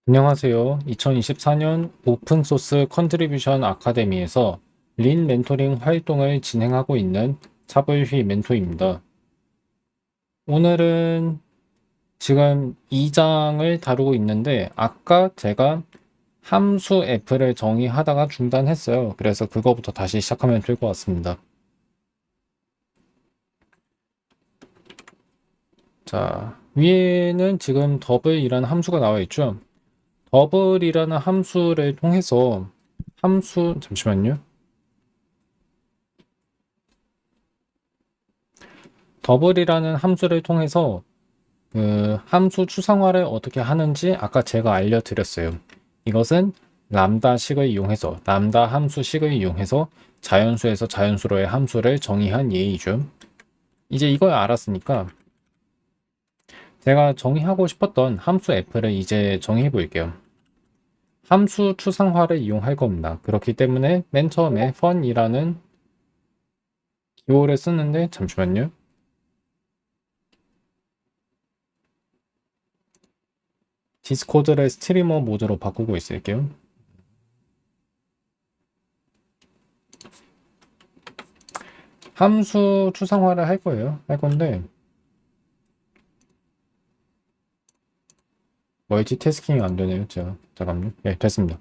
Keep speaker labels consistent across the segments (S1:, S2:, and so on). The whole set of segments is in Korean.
S1: 안녕하세요. 2024년 오픈소스 컨트리뷰션 아카데미에서 린 멘토링 활동을 진행하고 있는 차불휘 멘토입니다. 오늘은 지금 2장을 다루고 있는데 아까 제가 함수 f를 정의하다가 중단했어요. 그래서 그거부터 다시 시작하면 될 것 같습니다. 자, 위에는 지금 더블이라는 함수가 나와 있죠. 더블이라는 함수를 통해서 잠시만요. 더블이라는 함수를 통해서 그 함수 추상화를 어떻게 하는지 아까 제가 알려드렸어요. 이것은 람다식을 이용해서 람다 함수식을 이용해서 자연수에서 자연수로의 함수를 정의한 예이죠. 이제 이걸 알았으니까 제가 정의하고 싶었던 함수 f를 이제 정의해 볼게요. 함수 추상화를 이용할 겁니다. 그렇기 때문에 맨 처음에 fun이라는 기호를 쓰는데 잠시만요. 디스코드를 스트리머 모드로 바꾸고 있을게요. 함수 추상화를 할 거예요. 할 건데 멀티태스킹이 안 되네요. 제가 잠깐만요. 네, 됐습니다.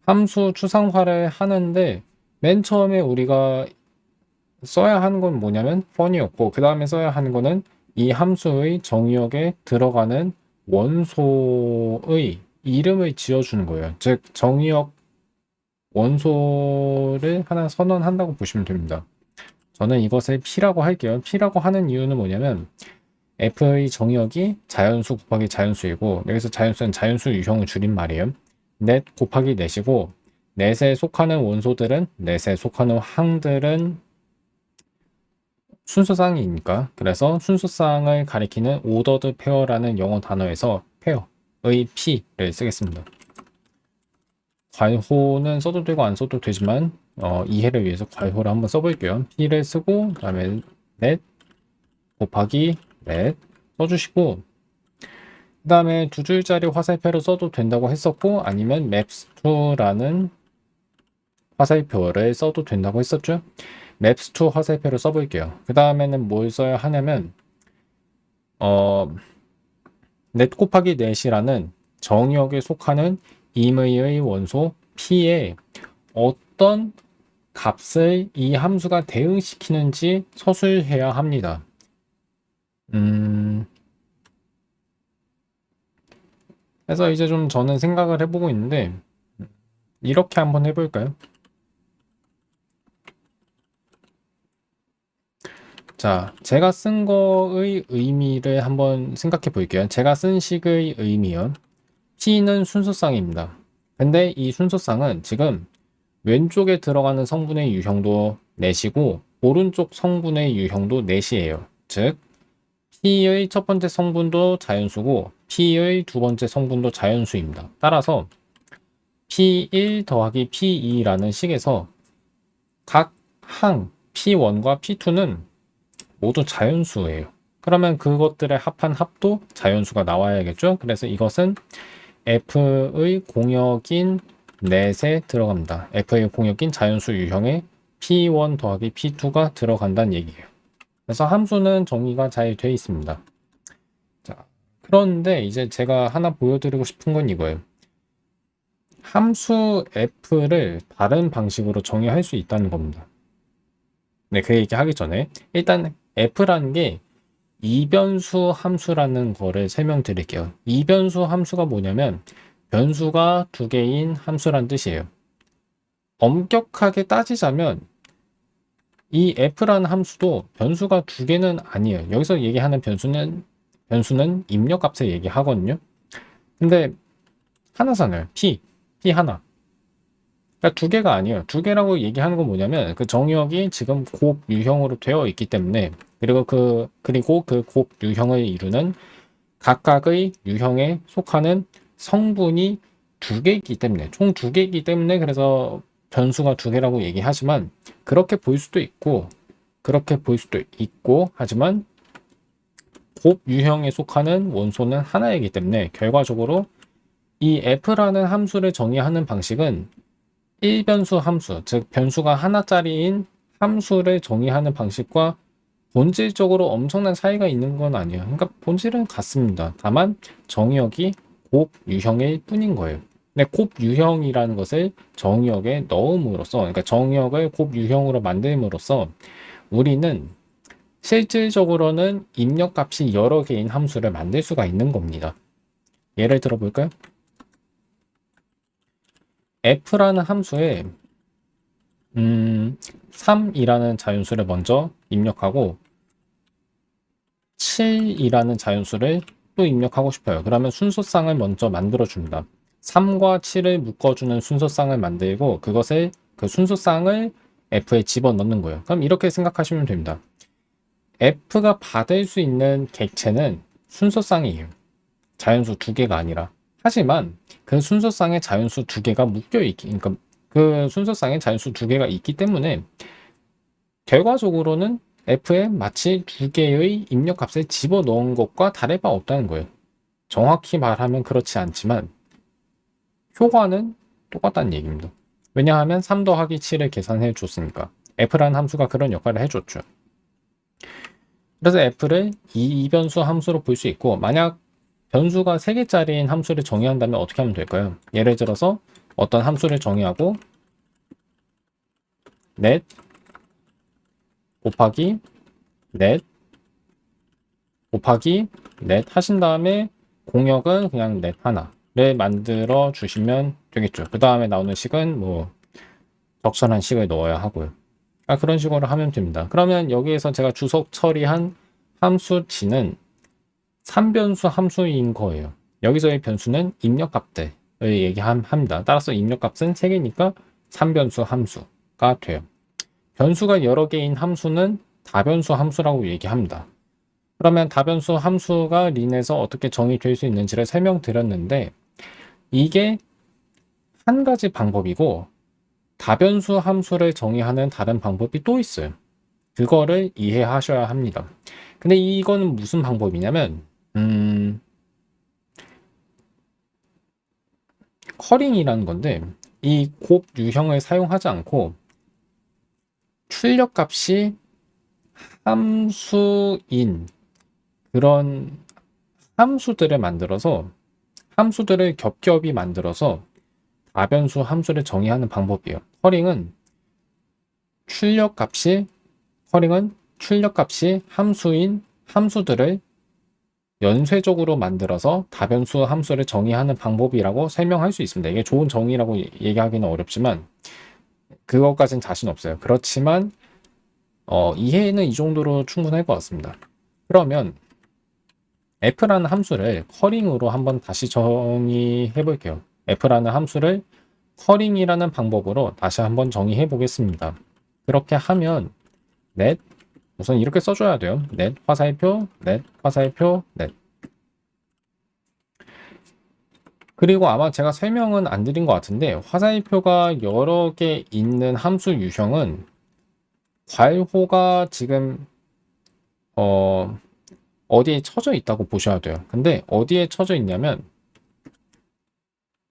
S1: 함수 추상화를 하는데 맨 처음에 우리가 써야 하는 건 뭐냐면 fun이었고 그 다음에 써야 하는 거는 이 함수의 정의역에 들어가는 원소의 이름을 지어주는 거예요. 즉 정의역 원소를 하나 선언한다고 보시면 됩니다. 저는 이것을 P라고 할게요. P라고 하는 이유는 뭐냐면 f의 정의역이 자연수 곱하기 자연수이고 여기서 자연수는 자연수 유형을 줄인 말이에요. 넷 곱하기 넷이고 넷에 속하는 원소들은 넷에 속하는 항들은 순서쌍이니까 그래서 순서쌍을 가리키는 오더드 페어라는 영어 단어에서 페어의 P를 쓰겠습니다. 괄호는 써도 되고 안 써도 되지만 이해를 위해서 괄호를 한번 써볼게요. P를 쓰고 그 다음에 넷 곱하기 넷 써주시고 그 다음에 두 줄짜리 화살표로 써도 된다고 했었고 아니면 maps2라는 화살표를 써도 된다고 했었죠. maps2 화살표를 써볼게요. 그 다음에는 뭘 써야 하냐면 넷 곱하기 넷이라는 정의역에 속하는 임의의 원소 p에 어떤 값을 이 함수가 대응시키는지 서술해야 합니다. 그래서 이제 좀 저는 생각을 해보고 있는데 이렇게 한번 해볼까요? 자, 제가 쓴 거의 의미를 한번 생각해 볼게요. 제가 쓴 식의 의미요. P는 순서쌍입니다. 근데 이 순서쌍은 지금 왼쪽에 들어가는 성분의 유형도 넷이고 오른쪽 성분의 유형도 넷이에요. 즉 P의 첫 번째 성분도 자연수고 P의 두 번째 성분도 자연수입니다. 따라서 P1 더하기 P2라는 식에서 각 항 P1과 P2는 모두 자연수예요. 그러면 그것들의 합한 합도 자연수가 나와야겠죠? 그래서 이것은 F의 공역인 넷에 들어갑니다. F의 공역인 자연수 유형에 P1 더하기 P2가 들어간다는 얘기예요. 그래서 함수는 정의가 잘 되어 있습니다. 자, 그런데 이제 제가 하나 보여드리고 싶은 건 이거예요. 함수 F를 다른 방식으로 정의할 수 있다는 겁니다. 네, 그 얘기 하기 전에 일단 F라는 게 이변수 함수라는 거를 설명드릴게요. 이변수 함수가 뭐냐면 변수가 두 개인 함수란 뜻이에요. 엄격하게 따지자면 이 f라는 함수도 변수가 두 개는 아니에요. 여기서 얘기하는 변수는 입력값을 얘기하거든요. 근데 하나잖아요. p 하나. 그러니까 두 개가 아니에요. 두 개라고 얘기하는 건 뭐냐면 그 정의역이 지금 곱 유형으로 되어 있기 때문에 그리고 그 곱 유형을 이루는 각각의 유형에 속하는 성분이 두 개이기 때문에 총 두 개이기 때문에 그래서 변수가 두 개라고 얘기하지만 그렇게 보일 수도 있고 그렇게 보일 수도 있고 하지만 곱 유형에 속하는 원소는 하나이기 때문에 결과적으로 이 f라는 함수를 정의하는 방식은 1변수 함수, 즉 변수가 하나짜리인 함수를 정의하는 방식과 본질적으로 엄청난 차이가 있는 건 아니에요. 그러니까 본질은 같습니다. 다만 정의역이 곱 유형일 뿐인 거예요. 근데 곱 유형이라는 것을 정의역에 넣음으로써, 그러니까 정의역을 곱 유형으로 만듦으로써 우리는 실질적으로는 입력값이 여러 개인 함수를 만들 수가 있는 겁니다. 예를 들어 볼까요? f라는 함수에 3이라는 자연수를 먼저 입력하고 7이라는 자연수를 또 입력하고 싶어요. 그러면 순서쌍을 먼저 만들어 줍니다. 3과 7을 묶어주는 순서쌍을 만들고 그것을 그 순서쌍을 f에 집어넣는 거예요. 그럼 이렇게 생각하시면 됩니다. f가 받을 수 있는 객체는 순서쌍이에요. 자연수 두 개가 아니라. 하지만 그 순서쌍에 자연수 두 개가 묶여 있기, 그러니까 그 순서쌍에 자연수 두 개가 있기 때문에 결과적으로는 f에 마치 두 개의 입력값을 집어넣은 것과 다를 바 없다는 거예요. 정확히 말하면 그렇지 않지만 효과는 똑같다는 얘기입니다. 왜냐하면 3 더하기 7을 계산해 줬으니까. f라는 함수가 그런 역할을 해줬죠. 그래서 f를 이변수 함수로 볼 수 있고, 만약 변수가 3개짜리인 함수를 정의한다면 어떻게 하면 될까요? 예를 들어서 어떤 함수를 정의하고 넷 곱하기 넷 곱하기 넷 하신 다음에 공역은 그냥 넷 하나를 만들어 주시면 되겠죠. 그 다음에 나오는 식은 뭐 적절한 식을 넣어야 하고요. 그런 식으로 하면 됩니다. 그러면 여기에서 제가 주석 처리한 함수 g는 3변수 함수인 거예요. 여기서의 변수는 입력값들을 얘기합니다. 따라서 입력값은 3개니까 3변수 함수가 돼요. 변수가 여러 개인 함수는 다변수 함수라고 얘기합니다. 그러면 다변수 함수가 린에서 어떻게 정의될 수 있는지를 설명드렸는데 이게 한 가지 방법이고 다변수 함수를 정의하는 다른 방법이 또 있어요. 그거를 이해하셔야 합니다. 근데 이거는 무슨 방법이냐면 커링이라는 건데 이 곱 유형을 사용하지 않고 출력값이 함수인 그런 함수들을 만들어서 함수들을 겹겹이 만들어서 다변수 함수를 정의하는 방법이에요. 커링은 출력값이 함수인 함수들을 연쇄적으로 만들어서 다변수 함수를 정의하는 방법이라고 설명할 수 있습니다. 이게 좋은 정의라고 얘기하기는 어렵지만 그것까진 자신 없어요. 그렇지만 이해는 이 정도로 충분할 것 같습니다. 그러면 f라는 함수를 커링으로 한번 다시 정의해 볼게요. f라는 함수를 커링이라는 방법으로 다시 한번 정의해 보겠습니다. 그렇게 하면 넷 우선 이렇게 써줘야 돼요. 넷 화살표, 넷 화살표, 넷. 그리고 아마 제가 설명은 안 드린 것 같은데 화살표가 여러 개 있는 함수 유형은 괄호가 지금 어디에 쳐져 있다고 보셔야 돼요. 근데 어디에 쳐져 있냐면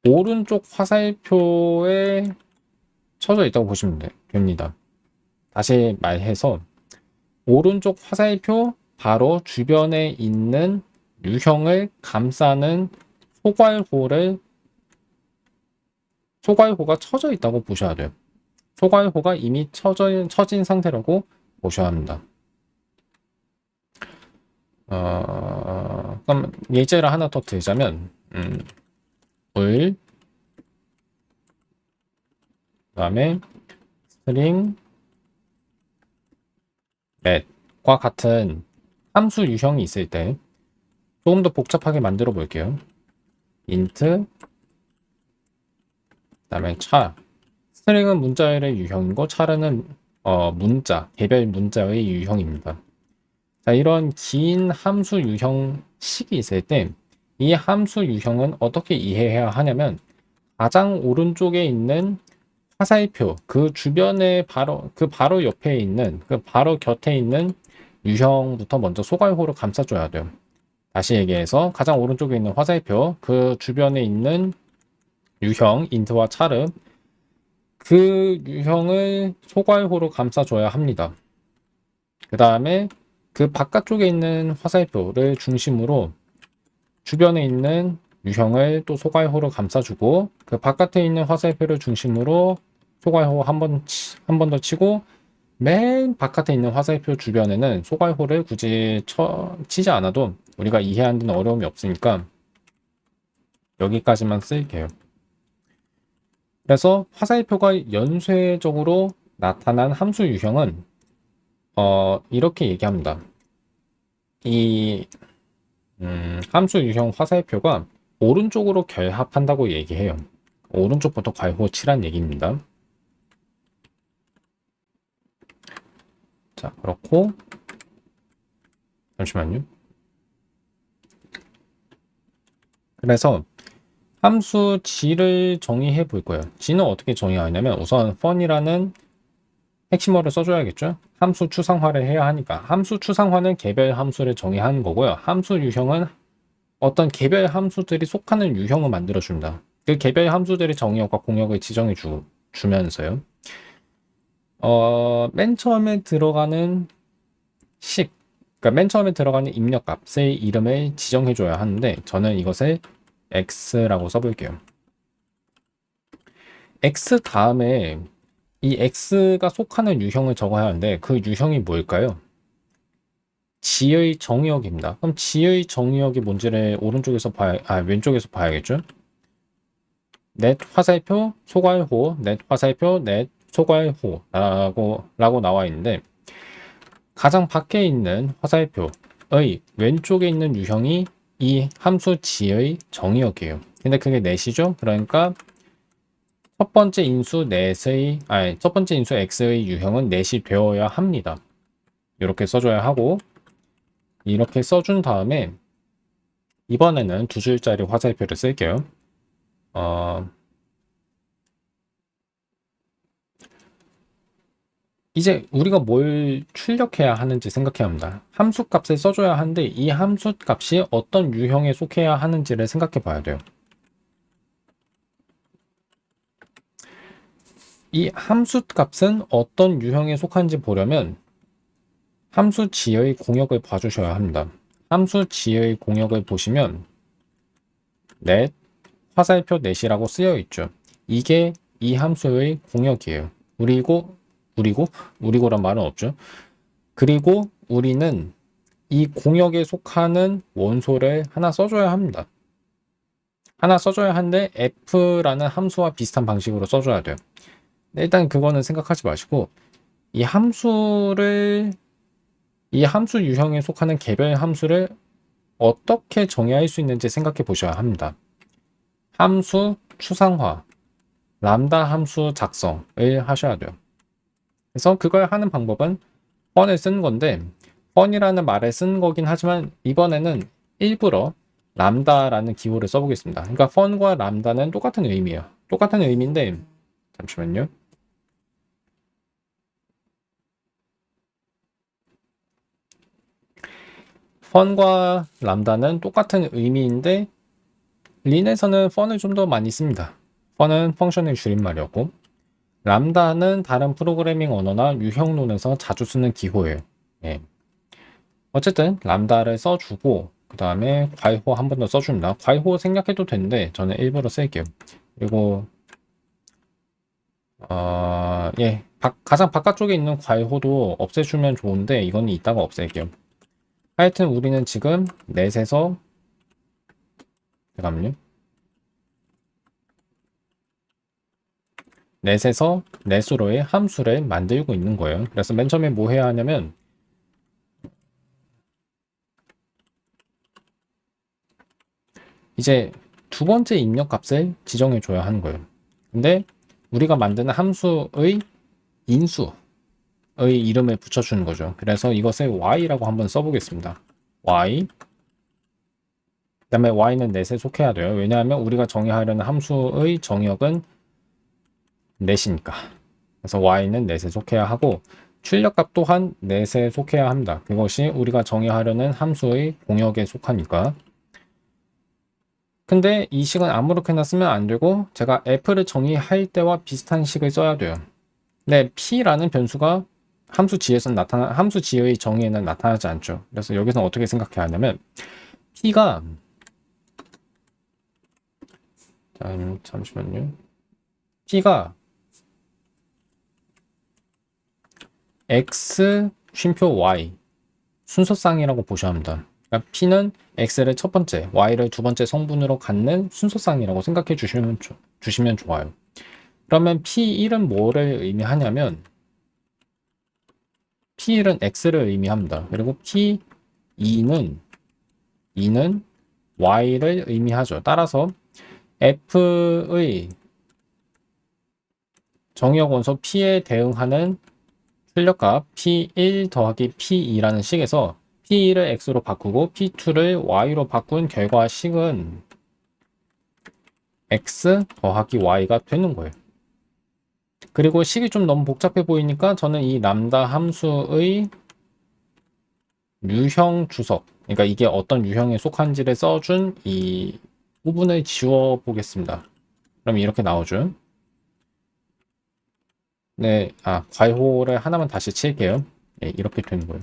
S1: 오른쪽 화살표에 쳐져 있다고 보시면 됩니다. 다시 말해서 오른쪽 화살표 바로 주변에 있는 유형을 감싸는 소괄호가 쳐져 있다고 보셔야 돼요. 소괄호가 이미 쳐진 상태라고 보셔야 합니다. 그럼 예제를 하나 더 들자면 물 그다음에 스트링 넷과 같은 함수 유형이 있을 때 조금 더 복잡하게 만들어 볼게요. int 그다음에 char 스트링은 문자열의 유형이고 char은 개별 문자의 유형입니다. 자, 이런 긴 함수 유형식이 있을 때 이 함수 유형은 어떻게 이해해야 하냐면 가장 오른쪽에 있는 화살표 그 주변에 바로 옆에 있는 바로 곁에 있는 유형부터 먼저 소괄호로 감싸줘야 돼요. 다시 얘기해서 가장 오른쪽에 있는 화살표 그 주변에 있는 유형 int와 차르 그 유형을 소괄호로 감싸줘야 합니다. 그 다음에 그 바깥쪽에 있는 화살표를 중심으로 주변에 있는 유형을 또 소괄호로 감싸주고 그 바깥에 있는 화살표를 중심으로 소괄호 한 번 더 치고 맨 바깥에 있는 화살표 주변에는 소괄호를 굳이 치지 않아도 우리가 이해하는 데는 어려움이 없으니까 여기까지만 쓸게요. 그래서 화살표가 연쇄적으로 나타난 함수 유형은 이렇게 얘기합니다. 이 함수 유형 화살표가 오른쪽으로 결합한다고 얘기해요. 오른쪽부터 괄호 칠한 얘기입니다. 자, 그렇고 잠시만요. 그래서 함수 g를 정의해 볼 거예요. g는 어떻게 정의하냐면 우선 fun이라는 핵심어를 써줘야겠죠. 함수 추상화를 해야 하니까 함수 추상화는 개별 함수를 정의하는 거고요. 함수 유형은 어떤 개별 함수들이 속하는 유형을 만들어 줍니다. 그 개별 함수들의 정의역과 공역을 지정해 주면서요. 맨 처음에 들어가는 그러니까 맨 처음에 들어가는 입력값의 이름을 지정해 줘야 하는데 저는 이것을 x라고 써볼게요. x 다음에 이 x가 속하는 유형을 적어야 하는데 그 유형이 뭘까요? g의 정의역입니다. 그럼 g의 정의역이 뭔지를 왼쪽에서 봐야겠죠? 넷 화살표 소괄호, 넷 화살표, 넷 소괄호 라고 나와 있는데 가장 밖에 있는 화살표의 왼쪽에 있는 유형이 이 함수 g의 정의역이에요. 근데 그게 넷이죠? 그러니까 첫 번째 인수 x의 유형은 넷이 되어야 합니다. 이렇게 써줘야 하고 이렇게 써준 다음에 이번에는 두 줄짜리 화살표를 쓸게요. 이제 우리가 뭘 출력해야 하는지 생각해야 합니다. 함수 값을 써줘야 하는데 이 함수 값이 어떤 유형에 속해야 하는지를 생각해 봐야 돼요. 이 함수 값은 어떤 유형에 속한지 보려면 함수 g의 공역을 봐주셔야 합니다. 함수 g의 공역을 보시면 넷, 화살표 넷이라고 쓰여 있죠. 이게 이 함수의 공역이에요. 우리고란 말은 없죠. 그리고 우리는 이 공역에 속하는 원소를 하나 써줘야 합니다. 하나 써줘야 하는데 f라는 함수와 비슷한 방식으로 써줘야 돼요. 일단 그거는 생각하지 마시고 이 함수 유형에 속하는 개별 함수를 어떻게 정의할 수 있는지 생각해 보셔야 합니다. 함수 추상화, 람다 함수 작성을 하셔야 돼요. 그래서 그걸 하는 방법은 fun을 쓰는 건데 fun이라는 말을 쓴 거긴 하지만 이번에는 일부러 람다라는 기호를 써보겠습니다. 그러니까 fun과 람다는 똑같은 의미예요. 똑같은 의미인데 잠시만요. fun과 람다는 똑같은 의미인데 린에서는 fun을 좀 더 많이 씁니다. fun은 펑션의 줄임말이었고 람다는 다른 프로그래밍 언어나 유형론에서 자주 쓰는 기호예요. 예. 어쨌든 람다를 써주고 그 다음에 괄호 한 번 더 써줍니다. 괄호 생략해도 되는데 저는 일부러 쓸게요. 그리고 가장 바깥쪽에 있는 괄호도 없애주면 좋은데 이거는 이따가 없앨게요. 하여튼 우리는 지금 넷에서 잠깐만요. 넷에서 넷으로의 함수를 만들고 있는 거예요. 그래서 맨 처음에 뭐 해야 하냐면 이제 두 번째 입력 값을 지정해 줘야 하는 거예요. 근데 우리가 만드는 함수의 인수의 이름을 붙여주는 거죠. 그래서 이것을 y라고 한번 써보겠습니다. y 그 다음에 y는 넷에 속해야 돼요. 왜냐하면 우리가 정의하려는 함수의 정의역은 넷이니까. 그래서 y는 넷에 속해야 하고 출력값 또한 넷에 속해야 합니다. 그것이 우리가 정의하려는 함수의 공역에 속하니까. 근데 이 식은 아무렇게나 쓰면 안 되고 제가 f를 정의할 때와 비슷한 식을 써야 돼요. 근데 p라는 변수가 함수 g의 정의에는 나타나지 않죠. 그래서 여기서 어떻게 생각해야 하냐면 p가 잠시만요. p가 x 쉼표 y 순서쌍이라고 보셔야 합니다. 그러니까 p는 x를 첫 번째, y를 두 번째 성분으로 갖는 순서쌍이라고 생각해 주시면 좋아요. 그러면 p1은 뭐를 의미하냐면 p1은 x를 의미합니다. 그리고 p2는 y를 의미하죠. 따라서 f의 정의역 원소 p에 대응하는 출력값 p1 더하기 p2라는 식에서 p1을 x로 바꾸고 p2를 y로 바꾼 결과 식은 x 더하기 y가 되는 거예요. 그리고 식이 좀 너무 복잡해 보이니까 저는 이 람다 함수의 유형 주석, 그러니까 이게 어떤 유형에 속한지를 써준 이 부분을 지워 보겠습니다. 그럼 이렇게 나오죠. 네, 괄호를 하나만 다시 칠게요. 네, 이렇게 되는 거예요.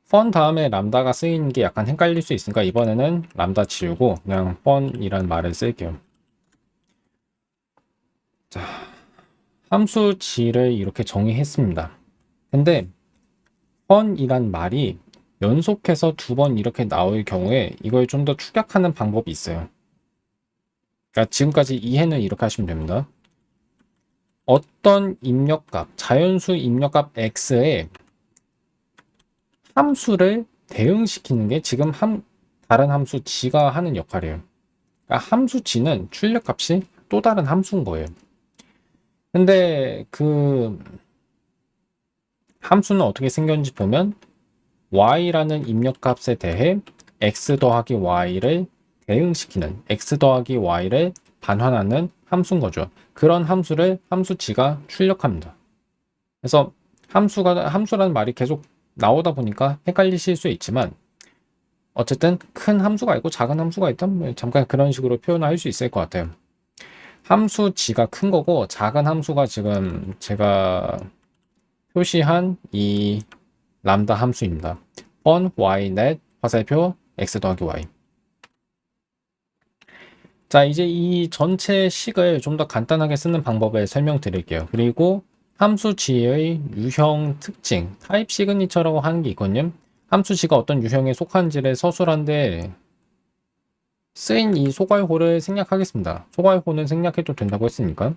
S1: 펀 다음에 람다가 쓰이는 게 약간 헷갈릴 수 있으니까 이번에는 람다 지우고 그냥 펀이라는 말을 쓸게요. 자, 함수 G를 이렇게 정의했습니다. 근데 펀이란 말이 연속해서 두 번 이렇게 나올 경우에 이걸 좀 더 축약하는 방법이 있어요. 그러니까 지금까지 이해는 이렇게 하시면 됩니다. 어떤 입력값, 자연수 입력값 x에 함수를 대응시키는 게 지금 다른 함수 g가 하는 역할이에요. 그러니까 함수 g는 출력값이 또 다른 함수인 거예요. 근데 그 함수는 어떻게 생겼는지 보면 y라는 입력값에 대해 x 더하기 y를 대응시키는 x 더하기 y를 반환하는 함수인 거죠. 그런 함수를 함수 g가 출력합니다. 그래서 함수라는 말이 계속 나오다 보니까 헷갈리실 수 있지만 어쨌든 큰 함수가 있고 작은 함수가 있다. 잠깐 그런 식으로 표현할 수 있을 것 같아요. 함수 g가 큰 거고 작은 함수가 지금 제가 표시한 이 람다 함수입니다. on ynet 화살표 x 더하기 y. 자, 이제 이 전체 식을 좀 더 간단하게 쓰는 방법을 설명드릴게요. 그리고 함수 g의 유형 특징, 타입 시그니처라고 하는 게 있거든요. 함수 g가 어떤 유형에 속한지를 서술한데 쓰인 이 소괄호를 생략하겠습니다. 소괄호는 생략해도 된다고 했으니까.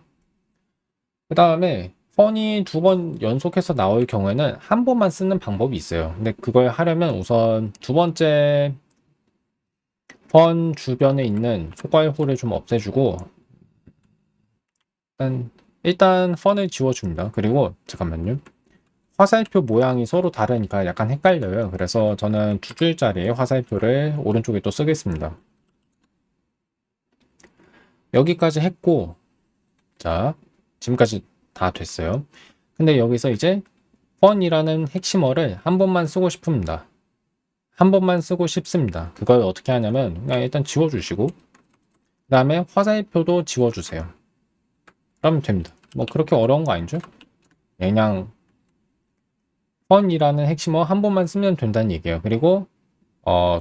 S1: 그 다음에 펀이 두 번 연속해서 나올 경우에는 한 번만 쓰는 방법이 있어요. 근데 그걸 하려면 우선 두 번째 펀 주변에 있는 소괄호를 좀 없애주고 일단 펀을 지워줍니다. 그리고 잠깐만요. 화살표 모양이 서로 다르니까 약간 헷갈려요. 그래서 저는 두 줄짜리의 화살표를 오른쪽에 또 쓰겠습니다. 여기까지 했고, 자, 지금까지 다 됐어요. 근데 여기서 이제 펀이라는 핵심어를 한 번만 쓰고 싶습니다. 한 번만 쓰고 싶습니다. 그걸 어떻게 하냐면 그냥 일단 지워주시고 그 다음에 화살표도 지워주세요. 그러면 됩니다. 뭐 그렇게 어려운 거 아니죠? 그냥 펀이라는 핵심어 한 번만 쓰면 된다는 얘기예요. 그리고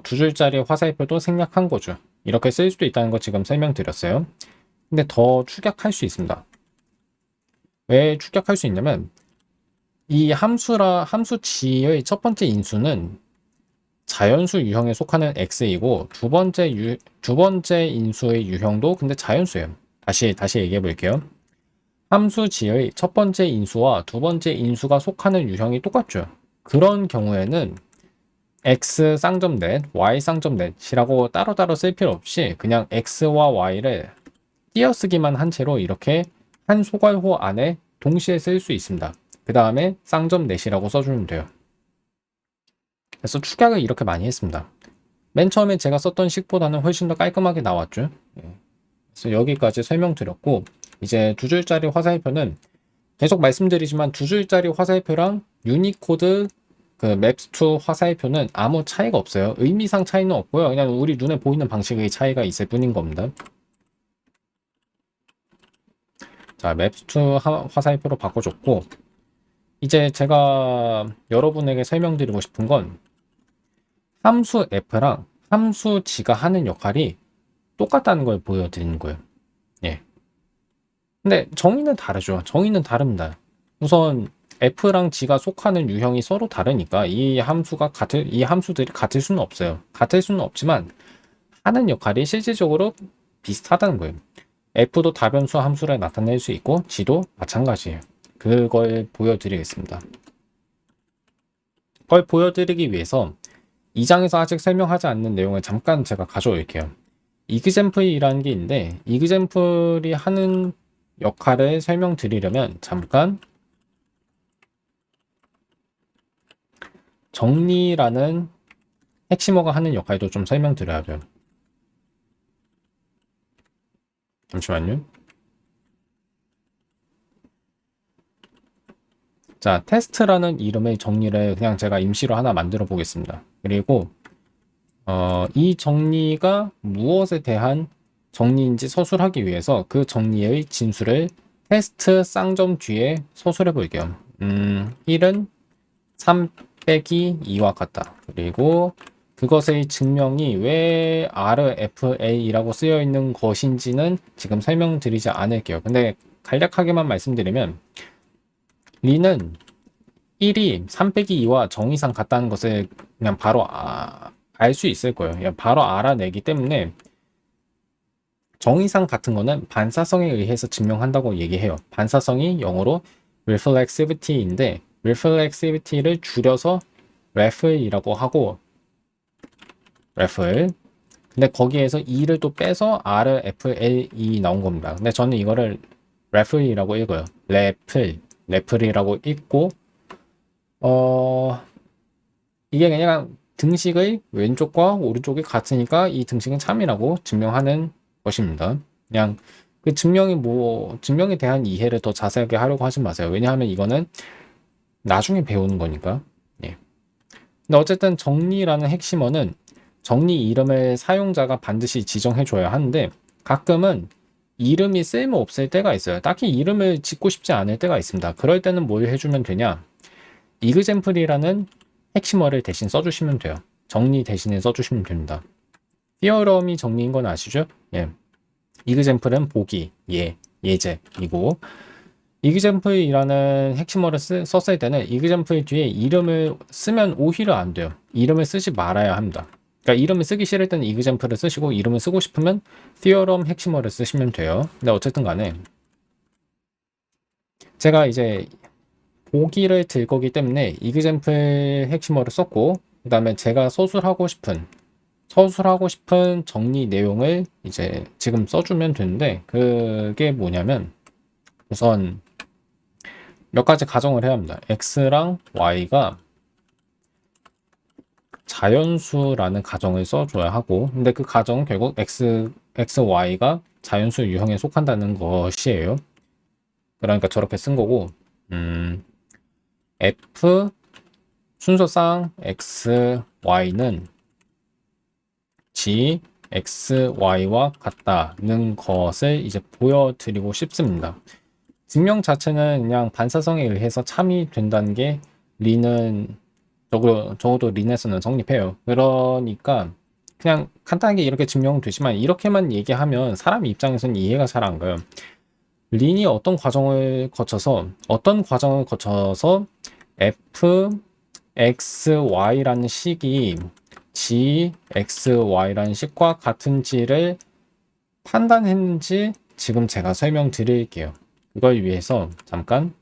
S1: 두 줄짜리 화살표도 생략한 거죠. 이렇게 쓸 수도 있다는 거 지금 설명드렸어요. 근데 더 축약할 수 있습니다. 왜 축약할 수 있냐면 이 함수 g의 첫 번째 인수는 자연수 유형에 속하는 x이고 두 번째 인수의 유형도 근데 자연수예요. 다시 얘기해 볼게요. 함수 g의 첫 번째 인수와 두 번째 인수가 속하는 유형이 똑같죠. 그런 경우에는 x 쌍점넷, y 쌍점넷이라고 따로따로 쓸 필요 없이 그냥 x와 y를 띄어쓰기만 한 채로 이렇게 한 소괄호 안에 동시에 쓸 수 있습니다. 그 다음에 쌍점넷이라고 써주면 돼요. 그래서 축약을 이렇게 많이 했습니다. 맨 처음에 제가 썼던 식보다는 훨씬 더 깔끔하게 나왔죠. 그래서 여기까지 설명드렸고 이제 두 줄짜리 화살표는 계속 말씀드리지만 두 줄짜리 화살표랑 유니코드 그 맵스2 화살표는 아무 차이가 없어요. 의미상 차이는 없고요. 그냥 우리 눈에 보이는 방식의 차이가 있을 뿐인 겁니다. 자, 맵스2 화살표로 바꿔줬고, 이제 제가 여러분에게 설명드리고 싶은 건 함수 f랑 함수 g가 하는 역할이 똑같다는 걸 보여드리는 거예요. 예. 근데 정의는 다르죠. 정의는 다릅니다. 우선 f랑 g가 속하는 유형이 서로 다르니까 이 함수들이 같을 수는 없어요. 같을 수는 없지만 하는 역할이 실질적으로 비슷하다는 거예요. f도 다변수 함수를 나타낼 수 있고 g도 마찬가지예요. 그걸 보여드리겠습니다. 그걸 보여드리기 위해서 2장에서 아직 설명하지 않는 내용을 잠깐 제가 가져올게요. 이그젠플이라는 게 있는데 이그젠플이 하는 역할을 설명드리려면 잠깐 정리라는 핵심어가 하는 역할도 좀 설명드려야 돼요. 잠시만요. 자, 테스트라는 이름의 정리를 그냥 제가 임시로 하나 만들어 보겠습니다. 그리고 이 정리가 무엇에 대한 정리인지 서술하기 위해서 그 정리의 진수를 테스트 쌍점 뒤에 서술해 볼게요. 1은 3 빼기 2와 같다. 그리고 그것의 증명이 왜 RFA라고 쓰여 있는 것인지는 지금 설명드리지 않을게요. 근데 간략하게만 말씀드리면 리는 1이 3 빼기 2와 정의상 같다는 것을 그냥 바로 알 수 있을 거예요. 그냥 바로 알아내기 때문에 정의상 같은 거는 반사성에 의해서 증명한다고 얘기해요. 반사성이 영어로 reflexivity인데 reflexivity를 줄여서 ref이라고 하고 ref. 근데 거기에서 2를 또 빼서 RFL이 나온 겁니다. 근데 저는 이거를 ref이라고 읽어요. ref이라고 읽고 이게 그냥 등식의 왼쪽과 오른쪽이 같으니까 이 등식은 참이라고 증명하는 것입니다. 그냥 그 증명에 대한 이해를 더 자세하게 하려고 하지 마세요. 왜냐하면 이거는 나중에 배우는 거니까. 예. 근데 어쨌든 정리라는 핵심어는 정리 이름을 사용자가 반드시 지정해줘야 하는데 가끔은 이름이 쓸모 없을 때가 있어요. 딱히 이름을 짓고 싶지 않을 때가 있습니다. 그럴 때는 뭘 해주면 되냐? 이그젠플이라는 핵심어를 대신 써주시면 돼요. 정리 대신에 써주시면 됩니다. theorem이 정리인 건 아시죠? 예. 이그젠플은 보기, 예제이고 이그젠플이라는 핵심어를 썼을 때는 이그젠플 뒤에 이름을 쓰면 오히려 안 돼요. 이름을 쓰지 말아야 합니다. 그러니까 이름을 쓰기 싫을 때는 이그젠플을 쓰시고 이름을 쓰고 싶으면 theorem 핵심어를 쓰시면 돼요. 근데 어쨌든 간에 제가 이제 보기를 들 거기 때문에 이그젠플 핵심어를 썼고 그 다음에 제가 서술하고 싶은 정리 내용을 이제 지금 써주면 되는데 그게 뭐냐면 우선 몇 가지 가정을 해야 합니다. x랑 y가 자연수라는 가정을 써줘야 하고 근데 그 가정은 결국 y가 자연수 유형에 속한다는 것이에요. 그러니까 저렇게 쓴 거고 f 순서상 x, y는 g, x, y와 같다는 것을 이제 보여드리고 싶습니다. 증명 자체는 그냥 반사성에 의해서 참이 된다는 게 리는 적어도 린에서는 성립해요. 그러니까 그냥 간단하게 이렇게 증명되지만 이렇게만 얘기하면 사람 입장에서는 이해가 잘 안 가요. 린이 어떤 과정을 거쳐서 f, x, y라는 식이 g, x, y라는 식과 같은지를 판단했는지 지금 제가 설명드릴게요. 그걸 위해서 잠깐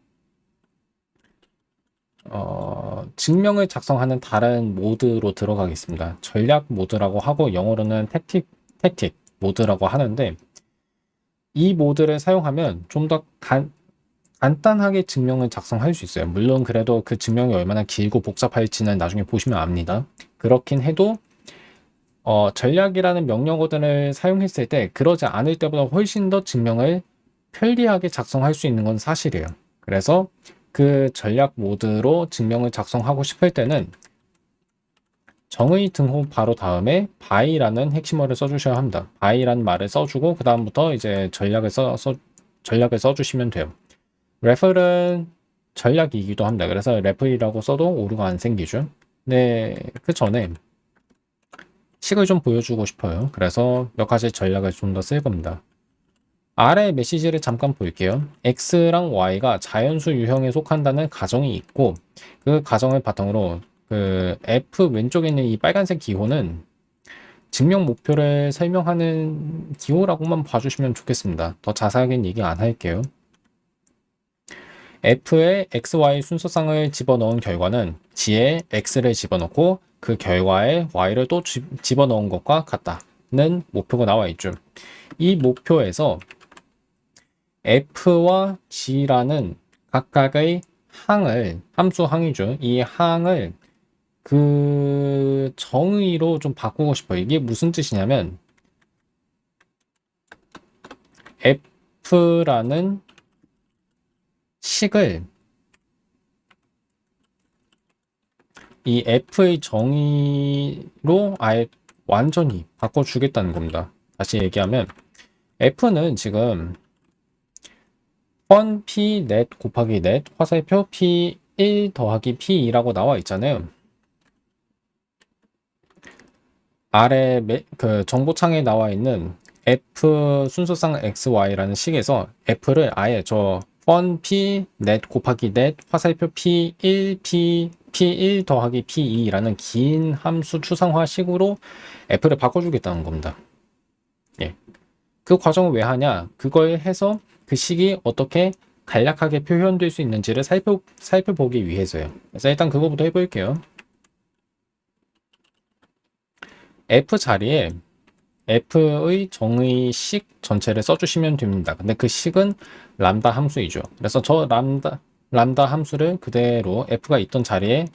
S1: 증명을 작성하는 다른 모드로 들어가겠습니다. 전략 모드라고 하고 영어로는 택틱 모드라고 하는데 이 모드를 사용하면 좀 더 간단하게 증명을 작성할 수 있어요. 물론 그래도 그 증명이 얼마나 길고 복잡할지는 나중에 보시면 압니다. 그렇긴 해도 전략이라는 명령어들을 사용했을 때 그러지 않을 때보다 훨씬 더 증명을 편리하게 작성할 수 있는 건 사실이에요. 그래서 그 전략 모드로 증명을 작성하고 싶을 때는 정의 등호 바로 다음에 by라는 핵심어를 써주셔야 합니다. by라는 말을 써주고 그 다음부터 이제 전략을 써주시면 돼요. refer은 전략이기도 합니다. 그래서 refer이라고 써도 오류가 안 생기죠. 네, 그 전에 식을 좀 보여주고 싶어요. 그래서 몇 가지 전략을 좀 더 쓸 겁니다. 아래 메시지를 잠깐 볼게요. x랑 y가 자연수 유형에 속한다는 가정이 있고 그 가정을 바탕으로 그 f 왼쪽에 있는 이 빨간색 기호는 증명 목표를 설명하는 기호라고만 봐주시면 좋겠습니다. 더 자세하게는 얘기 안 할게요. f에 xy 순서상을 집어넣은 결과는 g에 x를 집어넣고 그 결과에 y를 또 집어넣은 것과 같다는 목표가 나와 있죠. 이 목표에서 f와 g라는 각각의 항을, 함수 항이죠. 이 항을 그 정의로 좀 바꾸고 싶어요. 이게 무슨 뜻이냐면 f라는 식을 이 f의 정의로 아예 완전히 바꿔주겠다는 겁니다. 다시 얘기하면 f는 지금 펀 p 넷 곱하기 넷 화살표 p1 더하기 p2라고 나와 있잖아요. 아래 그 정보창에 나와 있는 f 순서상 xy라는 식에서 f를 아예 저 펀 p 넷 곱하기 넷 화살표 p1 p1 더하기 p2라는 긴 함수 추상화식으로 f를 바꿔주겠다는 겁니다. 예. 그 과정을 왜 하냐? 그걸 해서 그 식이 어떻게 간략하게 표현될 수 있는지를 살펴보기 위해서요. 그래서 일단 그거부터 해볼게요. f 자리에 f의 정의 식 전체를 써주시면 됩니다. 근데 그 식은 람다 함수이죠. 그래서 저 람다 함수를 그대로 f가 있던 자리에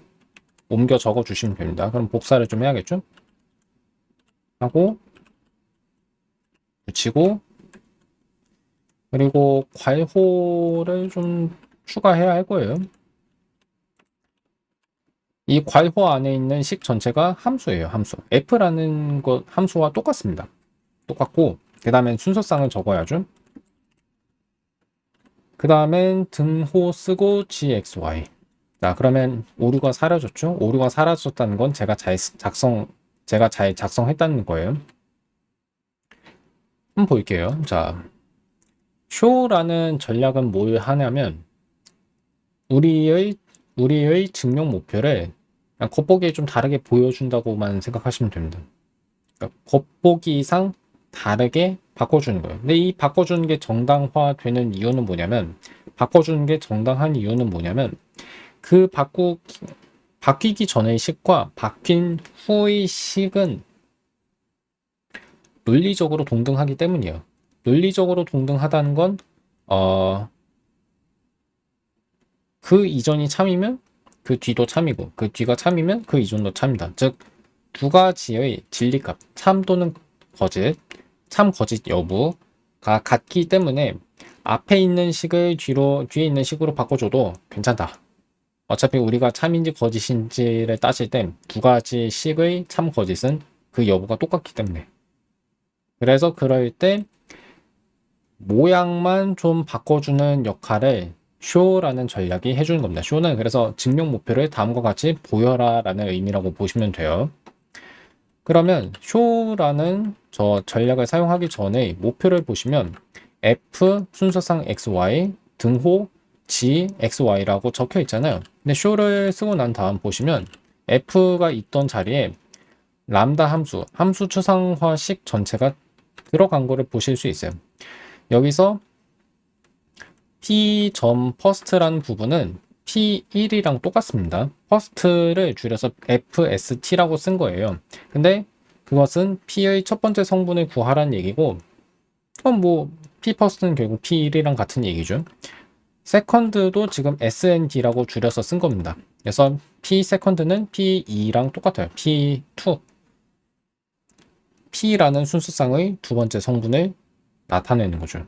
S1: 옮겨 적어 주시면 됩니다. 그럼 복사를 좀 해야겠죠? 하고 붙이고 그리고 괄호를 좀 추가해야 할 거예요. 이 괄호 안에 있는 식 전체가 함수예요. 함수. f라는 것 함수와 똑같습니다. 똑같고 그 다음엔 순서상을 적어야죠. 그 다음엔 등호 쓰고 gxy. 자, 그러면 오류가 사라졌죠? 오류가 사라졌다는 건 제가 잘 작성했다는 거예요. 한번 볼게요. 자, show라는 전략은 뭘 하냐면 우리의 증명 목표를 겉보기에 좀 다르게 보여준다고만 생각하시면 됩니다. 그러니까 겉보기상 다르게 바꿔주는 거예요. 근데 이 바꿔주는 게 정당화되는 이유는 뭐냐면 바꿔주는 게 정당한 이유는 뭐냐면 그 바뀌기 전의 식과 바뀐 후의 식은 논리적으로 동등하기 때문이에요. 논리적으로 동등하다는 건 그 이전이 참이면 그 뒤도 참이고 그 뒤가 참이면 그 이전도 참이다. 즉 두 가지의 진리값 참 또는 거짓, 참 거짓 여부가 같기 때문에 앞에 있는 식을 뒤에 있는 식으로 바꿔줘도 괜찮다. 어차피 우리가 참인지 거짓인지를 따질 땐 두 가지 식의 참 거짓은 그 여부가 똑같기 때문에. 그래서 그럴 때 모양만 좀 바꿔주는 역할을 show라는 전략이 해주는 겁니다. show는 그래서 증명 목표를 다음과 같이 보여라 라는 의미라고 보시면 돼요. 그러면 show라는 저 전략을 사용하기 전에 목표를 보시면 f 순서상 xy 등호 g xy라고 적혀 있잖아요. 근데 show를 쓰고 난 다음 보시면 f가 있던 자리에 람다 함수 추상화식 전체가 들어간 거를 보실 수 있어요. 여기서 p.first라는 부분은 p1이랑 똑같습니다. first를 줄여서 fst라고 쓴 거예요. 근데 그것은 p의 첫 번째 성분을 구하라는 얘기고 그럼 뭐 p_first는 결국 p1이랑 같은 얘기죠. second도 지금 snd라고 줄여서 쓴 겁니다. 그래서 p_second는 p2랑 똑같아요. p2 p라는 순수쌍의 두 번째 성분을 나타내는 거죠.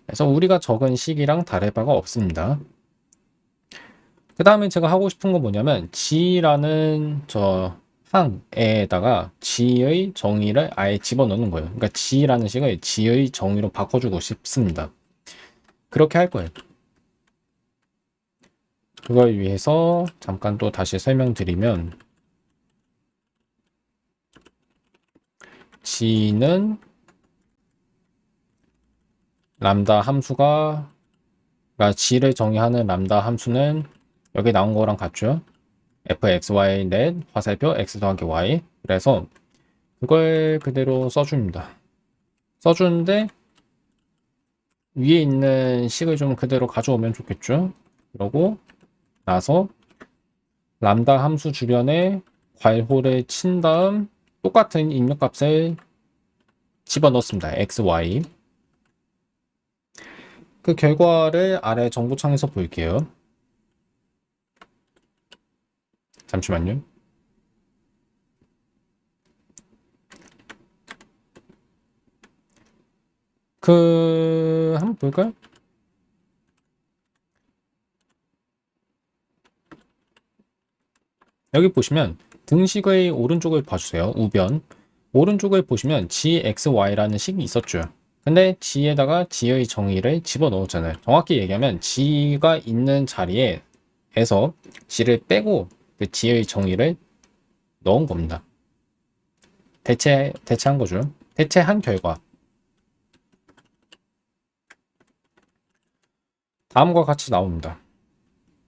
S1: 그래서 우리가 적은 식이랑 다를 바가 없습니다. 그 다음에 제가 하고 싶은 건 뭐냐면 g라는 저 항에다가 g의 정의를 아예 집어넣는 거예요. 그러니까 g라는 식을 g의 정의로 바꿔주고 싶습니다. 그렇게 할 거예요. 그걸 위해서 잠깐 또 다시 설명드리면 g는 람다 함수가 그러니까 g를 정의하는 람다 함수는 여기 나온 거랑 같죠? fxy 넷 화살표 x 더하기 y. 그래서 그걸 그대로 써줍니다. 써주는데 위에 있는 식을 좀 그대로 가져오면 좋겠죠? 그러고 나서 람다 함수 주변에 괄호를 친 다음 똑같은 입력값을 집어넣습니다. x, y. 그 결과를 아래 정보창에서 볼게요. 잠시만요. 한번 볼까요? 여기 보시면 등식의 오른쪽을 봐주세요. 우변. 오른쪽을 보시면 gxy라는 식이 있었죠. 근데 g에다가 g의 정의를 집어넣었잖아요. 정확히 얘기하면 g가 있는 자리에서 g를 빼고 그 g의 정의를 넣은 겁니다. 대체한 거죠. 대체한 결과. 다음과 같이 나옵니다.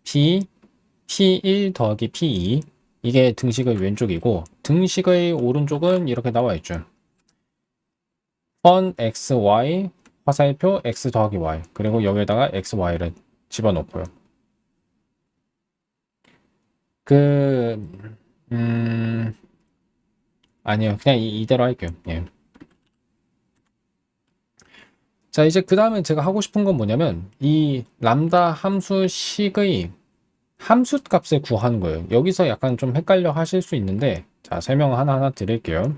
S1: P1 더하기 P2 이게 등식의 왼쪽이고 등식의 오른쪽은 이렇게 나와 있죠. 선 XY 화살표 X 더하기 Y 그리고 여기에다가 XY를 집어넣고요. 아니요. 그냥 이대로 할게요. 예. 자, 이제 그 다음에 제가 하고 싶은 건 뭐냐면 이 람다 함수식의 함수 값을 구하는 거예요. 여기서 약간 좀 헷갈려 하실 수 있는데 자, 설명 하나하나 드릴게요.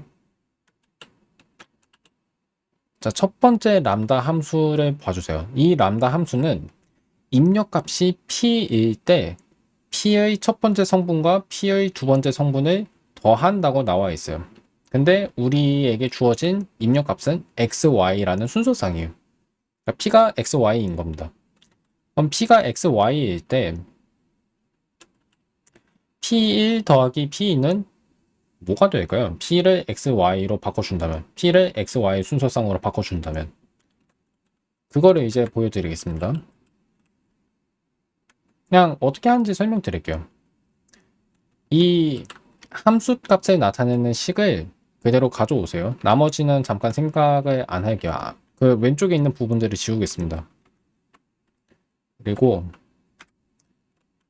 S1: 자, 첫 번째 람다 함수를 봐주세요. 이 람다 함수는 입력값이 p일 때 p의 첫 번째 성분과 p의 두 번째 성분을 더한다고 나와 있어요. 근데 우리에게 주어진 입력값은 xy라는 순서상이에요. 그러니까 p가 xy인 겁니다. 그럼 p가 xy일 때 p1 더하기 p2는 뭐가 될까요? p를 xy로 바꿔준다면 p를 xy 순서상으로 바꿔준다면 그거를 이제 보여드리겠습니다. 그냥 어떻게 하는지 설명드릴게요. 이 함수 값을 나타내는 식을 그대로 가져오세요. 나머지는 잠깐 생각을 안 할게요. 그 왼쪽에 있는 부분들을 지우겠습니다. 그리고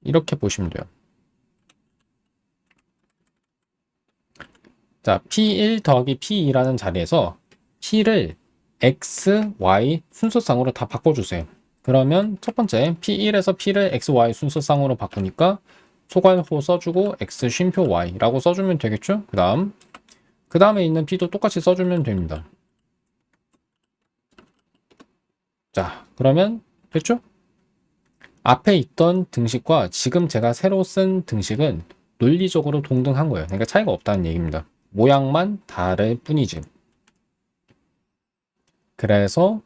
S1: 이렇게 보시면 돼요. 자, P1 더하기 P2라는 자리에서 P를 X, Y 순서상으로 다 바꿔주세요. 그러면 첫 번째 P1에서 P를 X, Y 순서상으로 바꾸니까 소괄호 써주고 X 쉼표 Y라고 써주면 되겠죠? 그 다음에 있는 P도 똑같이 써주면 됩니다. 자, 그러면 됐죠? 앞에 있던 등식과 지금 제가 새로 쓴 등식은 논리적으로 동등한 거예요. 그러니까 차이가 없다는 얘기입니다. 모양만 다를 뿐이지. 그래서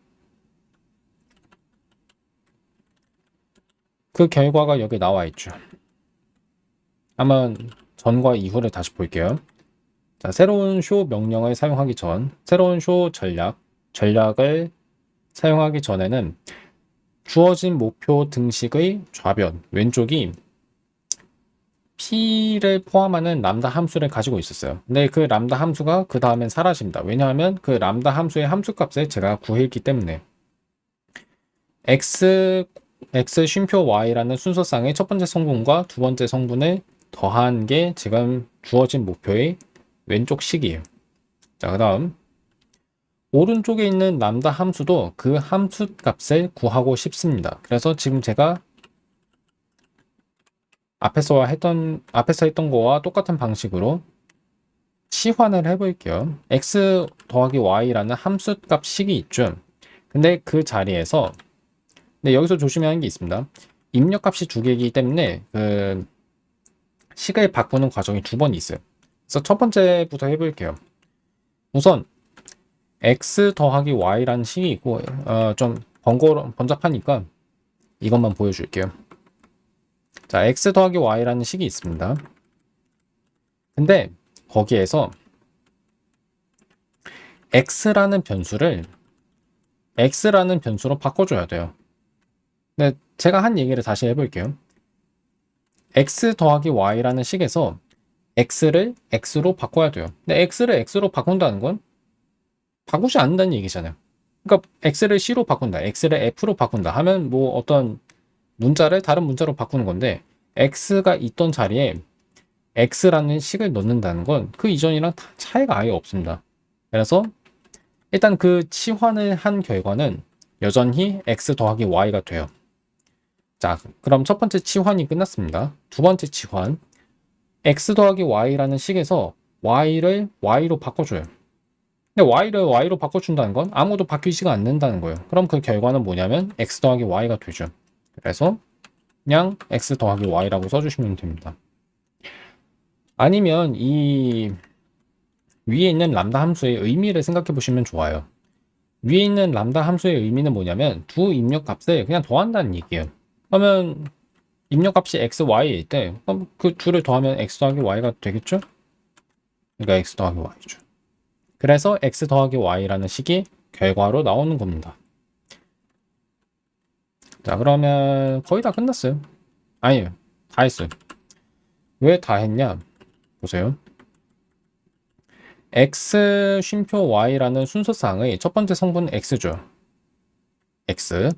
S1: 그 결과가 여기 나와 있죠. 한번 전과 이후를 다시 볼게요. 자, 새로운 쇼 명령을 사용하기 전, 새로운 쇼 전략을 사용하기 전에는 주어진 목표 등식의 좌변, 왼쪽이 P를 포함하는 람다 함수를 가지고 있었어요. 근데 그 람다 함수가 그 다음엔 사라집니다. 왜냐하면 그 람다 함수의 함수값을 제가 구했기 때문에 X 쉼표 Y라는 순서상의 첫 번째 성분과 두 번째 성분을 더한 게 지금 주어진 목표의 왼쪽 식이에요. 자, 그 다음 오른쪽에 있는 람다 함수도 그 함수 값을 구하고 싶습니다. 그래서 지금 제가 앞에서 했던 거와 똑같은 방식으로 치환을 해볼게요. x 더하기 y라는 함수값 식이 있죠. 근데 그 자리에서 근데 여기서 조심해야 하는 게 있습니다. 입력값이 두 개이기 때문에 그 식을 바꾸는 과정이 두 번 있어요. 그래서 첫 번째부터 해볼게요. 우선 x 더하기 y라는 식이 있고 좀 번잡하니까 이것만 보여줄게요. 자, x 더하기 y라는 식이 있습니다. 근데 거기에서 x라는 변수로 바꿔줘야 돼요. 근데 제가 한 얘기를 다시 해볼게요. x 더하기 y라는 식에서 x를 x로 바꿔야 돼요. 근데 x를 x로 바꾼다는 건 바꾸지 않는다는 얘기잖아요. 그러니까 x를 c로 바꾼다, x를 f로 바꾼다 하면 뭐 어떤 문자를 다른 문자로 바꾸는 건데 x가 있던 자리에 x라는 식을 넣는다는 건 그 이전이랑 차이가 아예 없습니다. 그래서 일단 그 치환을 한 결과는 여전히 x 더하기 y가 돼요. 자, 그럼 첫 번째 치환이 끝났습니다. 두 번째 치환, x 더하기 y라는 식에서 y를 y로 바꿔줘요. 근데 y를 y로 바꿔준다는 건 아무도 바뀌지가 않는다는 거예요. 그럼 그 결과는 뭐냐면 x 더하기 y가 되죠. 그래서 그냥 x 더하기 y라고 써주시면 됩니다. 아니면 이 위에 있는 람다 함수의 의미를 생각해 보시면 좋아요. 위에 있는 람다 함수의 의미는 뭐냐면 두 입력값을 그냥 더한다는 얘기예요. 그러면 입력값이 x, y일 때 그럼 그 둘을 더하면 x 더하기 y가 되겠죠? 그러니까 x 더하기 y죠. 그래서 x 더하기 y라는 식이 결과로 나오는 겁니다. 자, 그러면 거의 다 끝났어요. 아니요, 다 했어요. 왜 다 했냐? 보세요. x 쉼표 y라는 순서상의 첫 번째 성분은 x죠. x.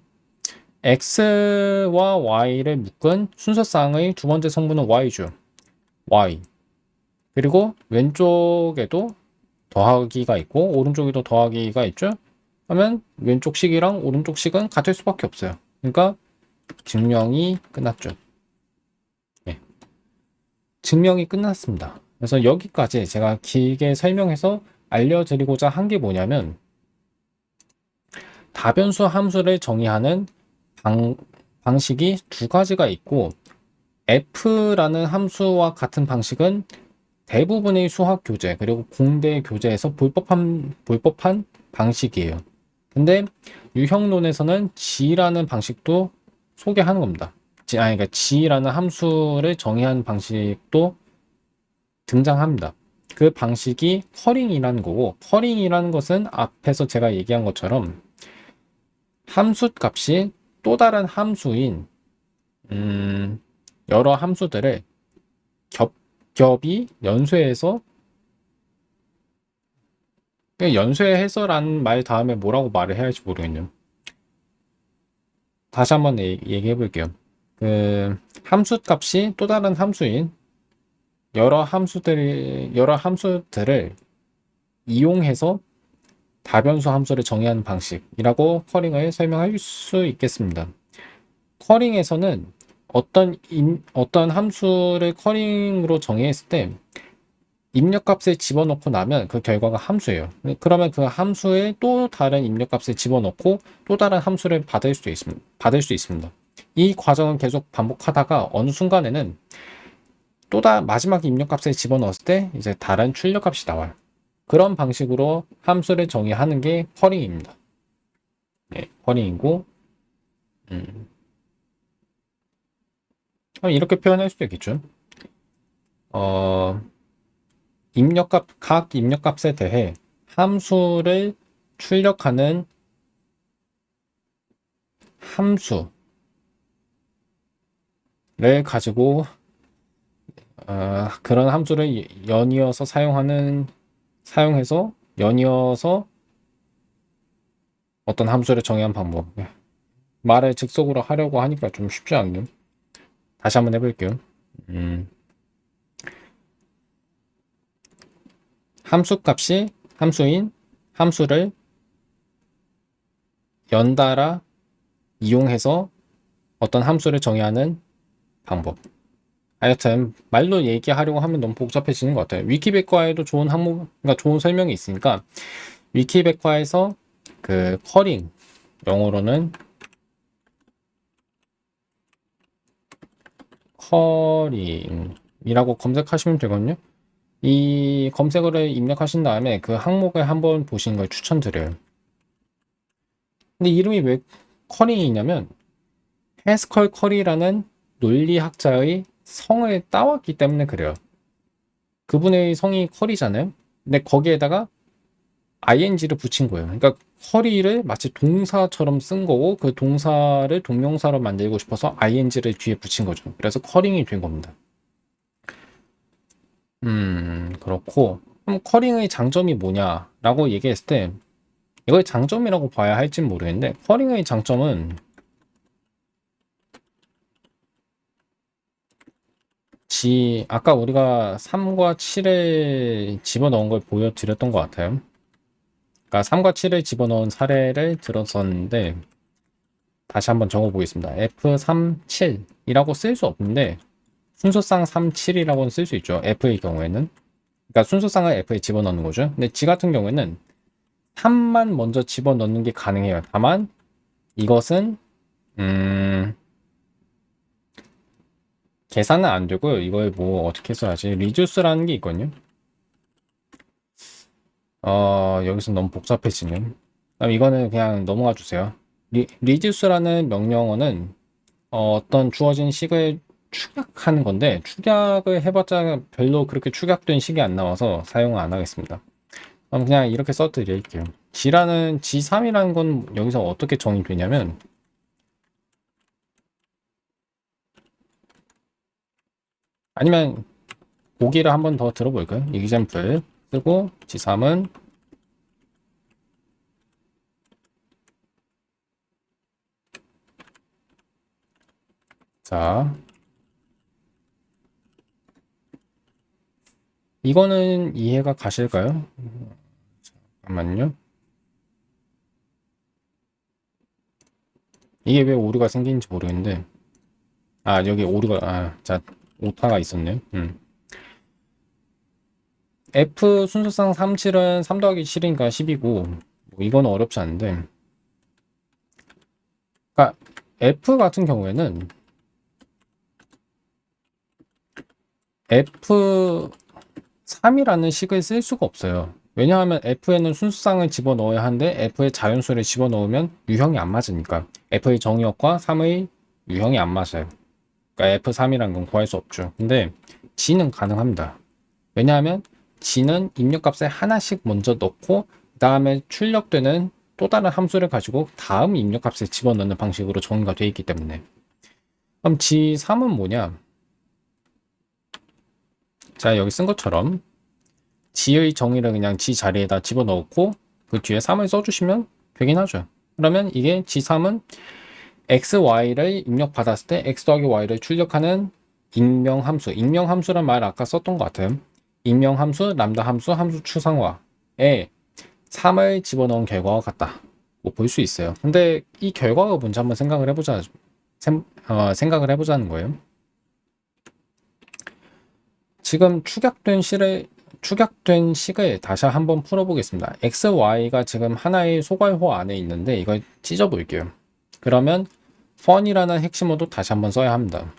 S1: x와 y를 묶은 순서상의 두 번째 성분은 y죠. y. 그리고 왼쪽에도 더하기가 있고 오른쪽에도 더하기가 있죠. 그러면 왼쪽 식이랑 오른쪽 식은 같을 수밖에 없어요. 그러니까 증명이 끝났죠. 네. 증명이 끝났습니다. 그래서 여기까지 제가 길게 설명해서 알려드리고자 한 게 뭐냐면 다변수 함수를 정의하는 방식이 두 가지가 있고 f라는 함수와 같은 방식은 대부분의 수학 교재 그리고 공대 교재에서 볼 법한 방식이에요. 근데 유형론에서는 g라는 방식도 소개하는 겁니다. 그러니까 g라는 함수를 정의하는 방식도 등장합니다. 그 방식이 커링이라는 거고, 커링이라는 것은 앞에서 제가 얘기한 것처럼 함수 값이 또 다른 함수인 여러 함수들을 겹겹이 연쇄해서, 연쇄해서라는 말 다음에 뭐라고 말을 해야 할지 모르겠네요. 다시 한번 얘기해 볼게요. 그 함수 값이 또 다른 함수인 여러 함수들을 이용해서 다변수 함수를 정의하는 방식이라고 커링을 설명할 수 있겠습니다. 커링에서는 어떤 함수를 커링으로 정의했을 때 입력값을 집어넣고 나면 그 결과가 함수예요. 그러면 그 함수에 또 다른 입력값을 집어넣고 또 다른 함수를 받을 수 있습니다. 이 과정을 계속 반복하다가 어느 순간에는 마지막 입력값을 집어넣었을 때 이제 다른 출력값이 나와요. 그런 방식으로 함수를 정의하는 게 커링입니다. 네, 커링이고 이렇게 표현할 수도 있겠죠. 각 입력값에 대해 함수를 출력하는 함수를 가지고 그런 함수를 사용해서 연이어서 어떤 함수를 정의한 방법. 말을 즉석으로 하려고 하니까 좀 쉽지 않네요. 다시 한번 해볼게요. 함수 값이 함수인 함수를 연달아 이용해서 어떤 함수를 정의하는 방법. 하여튼 말로 얘기하려고 하면 너무 복잡해지는 것 같아요. 위키백과에도 그러니까 좋은 설명이 있으니까 위키백과에서 그 커링, 영어로는 커링이라고 검색하시면 되거든요. 이 검색어를 입력하신 다음에 그 항목을 한번 보시는 걸 추천드려요. 근데 이름이 왜 커링이냐면 해스컬 커리라는 논리학자의 성을 따왔기 때문에 그래요. 그분의 성이 커리잖아요. 근데 거기에다가 ing를 붙인 거예요. 그러니까 커리를 마치 동사처럼 쓴 거고 그 동사를 동명사로 만들고 싶어서 ing를 뒤에 붙인 거죠. 그래서 커링이 된 겁니다. 그렇고 그럼 커링의 장점이 뭐냐라고 얘기했을 때 이걸 장점이라고 봐야 할진 모르겠는데 커링의 장점은 아까 우리가 3과 7을 집어넣은 걸 보여드렸던 것 같아요. 그러니까 3과 7을 집어넣은 사례를 들었었는데 다시 한번 적어보겠습니다. F37이라고 쓸 수 없는데 순서상 37이라고는 쓸 수 있죠. F의 경우에는. 그러니까 순서상을 F에 집어넣는 거죠. 근데 G 같은 경우에는 3만 먼저 집어넣는 게 가능해요. 다만 이것은 계산은 안 되고 이걸 뭐 어떻게 써야지? 리듀스라는 게 있거든요. 여기서 너무 복잡해지는. 이거는 그냥 넘어가 주세요. 리듀스라는 명령어는 어떤 주어진 식을 축약하는 건데 축약을 해봤자 별로 그렇게 축약된 식이 안 나와서 사용을 안 하겠습니다. 그럼 그냥 이렇게 써드릴게요. G3이라는 건 여기서 어떻게 정의되냐면 아니면 보기를 한번 더 들어볼까요? example 쓰고 G3은 자 이거는 이해가 가실까요? 잠깐만요. 이게 왜 오류가 생기는지 모르겠는데 여기 오류가 자 오타가 있었네요. F 순서상 37은 3 더하기 7이니까 10이고 뭐 이거는 어렵지 않은데 그러니까 F 같은 경우에는 F3이라는 식을 쓸 수가 없어요. 왜냐하면 F에는 순수상을 집어넣어야 하는데 F에 자연수를 집어넣으면 유형이 안 맞으니까 F의 정의역과 3의 유형이 안 맞아요. 그러니까 F3이라는 건 구할 수 없죠. 근데 G는 가능합니다. 왜냐하면 G는 입력값에 하나씩 먼저 넣고 그 다음에 출력되는 또 다른 함수를 가지고 다음 입력값에 집어넣는 방식으로 정의가 되어 있기 때문에 그럼 G3은 뭐냐? 자 여기 쓴 것처럼 G의 정의를 그냥 G 자리에다 집어넣고 그 뒤에 3을 써주시면 되긴 하죠. 그러면 이게 G3은 x, y를 입력받았을 때 x 더하기 y를 출력하는 익명함수, 익명함수란 말 아까 썼던 것 같아요. 익명함수, 람다 함수, 함수 추상화에 3을 집어넣은 결과와 같다. 뭐 볼 수 있어요. 근데 이 결과가 뭔지 한번 생각을 해보자는 거예요. 지금 축약된 식을 다시 한번 풀어보겠습니다. x, y가 지금 하나의 소괄호 안에 있는데 이걸 찢어볼게요. 그러면 fun이라는 핵심어도 다시 한번 써야 합니다.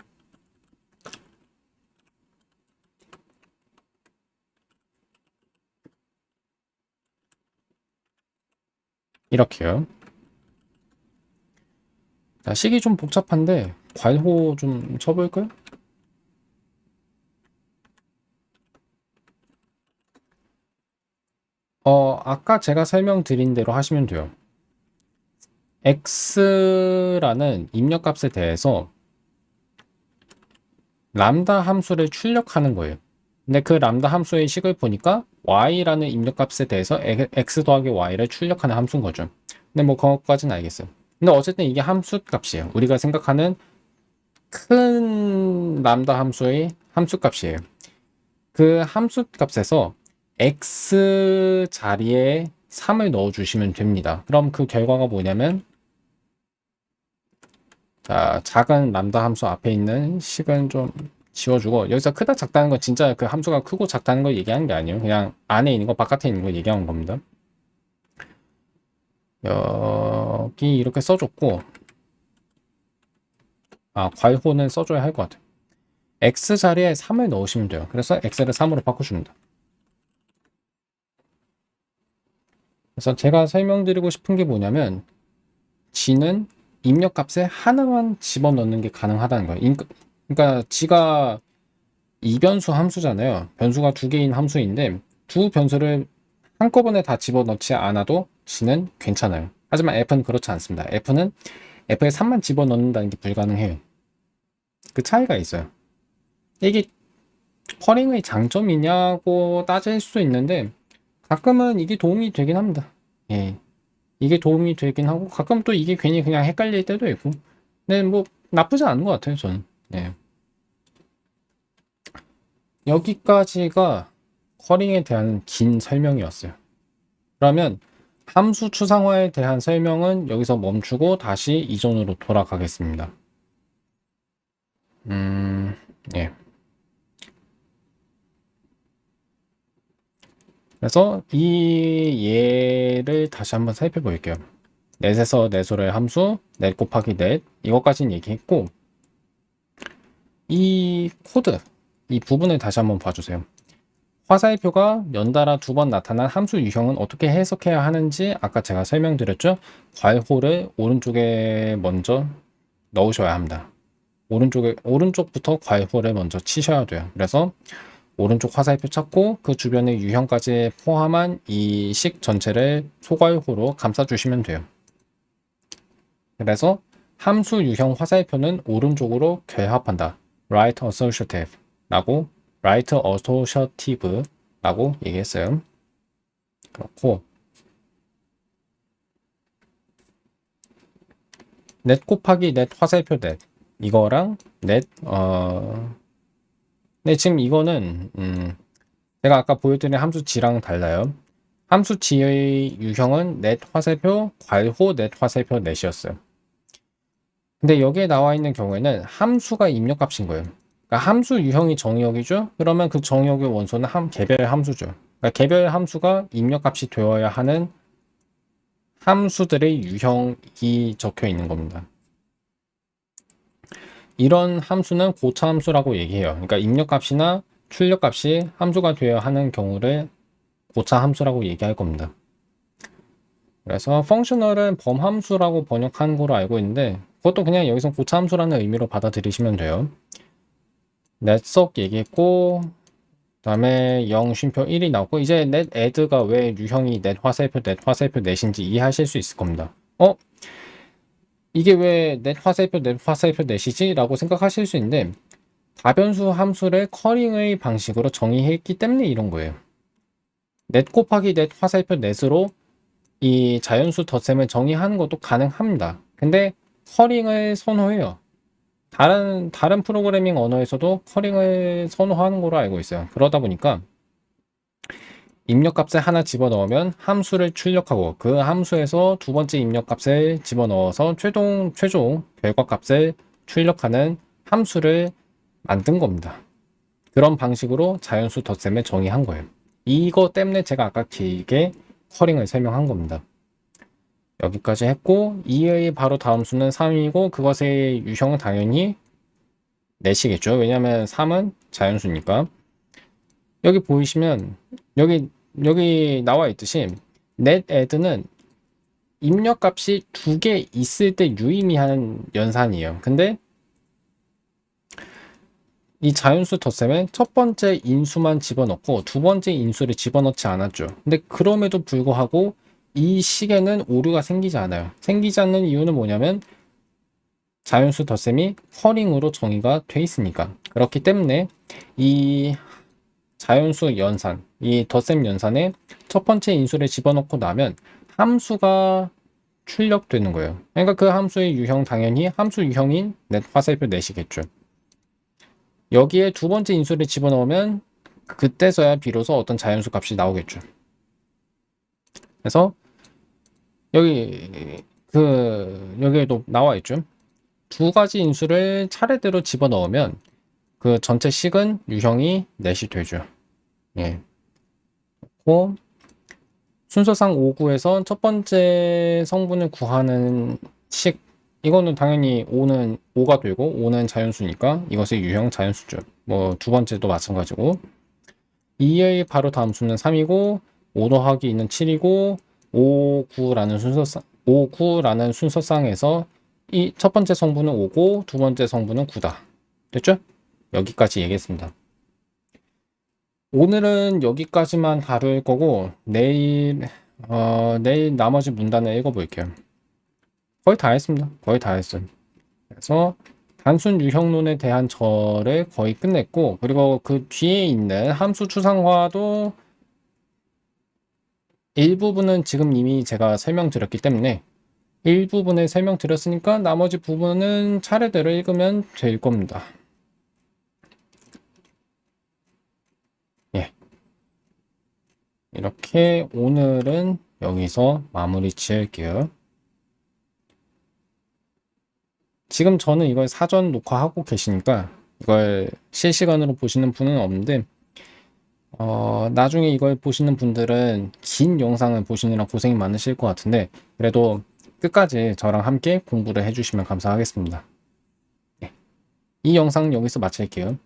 S1: 이렇게요. 자, 식이 좀 복잡한데 괄호 좀 쳐볼까요? 아까 제가 설명드린 대로 하시면 돼요. x라는 입력값에 대해서 람다 함수를 출력하는 거예요. 근데 그 람다 함수의 식을 보니까 y라는 입력값에 대해서 x 더하기 y를 출력하는 함수인 거죠. 근데 뭐 그것까지는 알겠어요. 근데 어쨌든 이게 함수 값이에요. 우리가 생각하는 큰 람다 함수의 함수 값이에요. 그 함수 값에서 x 자리에 3을 넣어 주시면 됩니다. 그럼 그 결과가 뭐냐면 자, 작은 람다 함수 앞에 있는 식은 좀 지워주고 여기서 크다 작다는 건 진짜 그 함수가 크고 작다는 걸 얘기하는 게 아니에요. 그냥 안에 있는 거 바깥에 있는 거 얘기하는 겁니다. 여기 이렇게 써줬고 괄호는 써줘야 할 것 같아요. x 자리에 3을 넣으시면 돼요. 그래서 x를 3으로 바꿔줍니다. 그래서 제가 설명드리고 싶은 게 뭐냐면 g는 입력값에 하나만 집어넣는 게 가능하다는 거예요. 그러니까 g가 이변수 함수잖아요. 변수가 두 개인 함수인데 두 변수를 한꺼번에 다 집어넣지 않아도 g는 괜찮아요. 하지만 f는 그렇지 않습니다. f는 f에 3만 집어넣는다는 게 불가능해요. 그 차이가 있어요. 이게 커링의 장점이냐고 따질 수 있는데 가끔은 이게 도움이 되긴 합니다. 예. 이게 도움이 되긴 하고 가끔 또 이게 괜히 그냥 헷갈릴 때도 있고. 근데 뭐 나쁘지 않은 것 같아요, 저는. 예. 여기까지가 커링에 대한 긴 설명이었어요. 그러면 함수 추상화에 대한 설명은 여기서 멈추고 다시 이전으로 돌아가겠습니다. 예. 그래서 이 예를 다시 한번 살펴볼게요. 넷에서 내소의 함수, 넷 곱하기 넷, 이것까지는 얘기했고, 이 코드, 이 부분을 다시 한번 봐주세요. 화살표가 연달아 두 번 나타난 함수 유형은 어떻게 해석해야 하는지 아까 제가 설명드렸죠? 괄호를 오른쪽에 먼저 넣으셔야 합니다. 오른쪽부터 괄호를 먼저 치셔야 돼요. 그래서 오른쪽 화살표 찾고 그 주변의 유형까지 포함한 이 식 전체를 소괄호로 감싸주시면 돼요. 그래서 함수 유형 화살표는 오른쪽으로 결합한다. Right associative 라고 얘기했어요. 그렇고 넷 곱하기 넷 화살표 넷 이거랑 네, 지금 이거는 제가 아까 보여드린 함수 g랑 달라요. 함수 g의 유형은 넷 화살표 괄호 넷 화살표 넷이었어요. 근데 여기에 나와 있는 경우에는 함수가 입력값인 거예요. 그러니까 함수 유형이 정의역이죠. 그러면 그 정의역의 원소는 개별 함수죠. 그러니까 개별 함수가 입력값이 되어야 하는 함수들의 유형이 적혀 있는 겁니다. 이런 함수는 고차 함수라고 얘기해요. 그러니까 입력값이나 출력값이 함수가 되어야 하는 경우를 고차 함수라고 얘기할 겁니다. 그래서 펑셔널은 범함수라고 번역한 거로 알고 있는데 그것도 그냥 여기서 고차 함수라는 의미로 받아들이시면 돼요. 넷석 얘기했고 그다음에 0 쉼표 1이 나오고 이제 넷 애드가 왜 유형이 넷 화살표 넷인지 이해하실 수 있을 겁니다. 이게 왜 넷 화살표 넷이지? 라고 생각하실 수 있는데 다변수 함수를 커링의 방식으로 정의했기 때문에 이런 거예요. 넷 곱하기 넷 화살표 넷으로 이 자연수 덧셈을 정의하는 것도 가능합니다. 근데 커링을 선호해요. 다른 프로그래밍 언어에서도 커링을 선호하는 걸로 알고 있어요. 그러다 보니까 입력값을 하나 집어넣으면 함수를 출력하고 그 함수에서 두 번째 입력값을 집어넣어서 최종 결과값을 출력하는 함수를 만든 겁니다. 그런 방식으로 자연수 덧셈을 정의한 거예요. 이거 때문에 제가 아까 길게 커링을 설명한 겁니다. 여기까지 했고 2의 바로 다음 수는 3이고 그것의 유형은 당연히 넷이겠죠. 왜냐하면 3은 자연수니까. 여기 보이시면 여기 나와 있듯이 net add는 입력값이 두 개 있을 때 유의미한 연산이에요. 근데 이 자연수 덧셈에 첫 번째 인수만 집어넣고 두 번째 인수를 집어넣지 않았죠. 근데 그럼에도 불구하고 이 식에는 오류가 생기지 않아요. 생기지 않는 이유는 뭐냐면 자연수 덧셈이 커링으로 정의가 돼 있으니까. 그렇기 때문에 이 자연수 연산, 이 덧셈 연산에 첫 번째 인수를 집어넣고 나면 함수가 출력되는 거예요. 그러니까 그 함수의 유형 당연히 함수 유형인 넷 화살표 넷이겠죠. 여기에 두 번째 인수를 집어넣으면 그때서야 비로소 어떤 자연수 값이 나오겠죠. 그래서 여기에도 나와 있죠. 두 가지 인수를 차례대로 집어넣으면 그 전체 식은 유형이 넷이 되죠. 예. 고 순서상 5구에서 첫 번째 성분을 구하는 식 이거는 당연히 5는 5가 되고 5는 자연수니까 이것의 유형 자연수죠. 뭐 두 번째도 마찬가지고 2의 바로 다음 수는 3이고 5 더하기 2는 7이고 5, 9라는 순서상에서 이 첫 번째 성분은 5고 두 번째 성분은 9다. 됐죠? 여기까지 얘기했습니다. 오늘은 여기까지만 다룰 거고 내일 나머지 문단을 읽어볼게요. 거의 다 했습니다. 거의 다 했어요. 그래서 단순 유형론에 대한 절을 거의 끝냈고 그리고 그 뒤에 있는 함수 추상화도 일부분은 지금 이미 제가 설명드렸기 때문에 일부분을 설명드렸으니까 나머지 부분은 차례대로 읽으면 될 겁니다. 예. 이렇게 오늘은 여기서 마무리 지을게요. 지금 저는 이걸 사전 녹화하고 계시니까 이걸 실시간으로 보시는 분은 없는데 나중에 이걸 보시는 분들은 긴 영상을 보시느라 고생이 많으실 것 같은데 그래도 끝까지 저랑 함께 공부를 해주시면 감사하겠습니다. 네. 이 영상 여기서 마칠게요.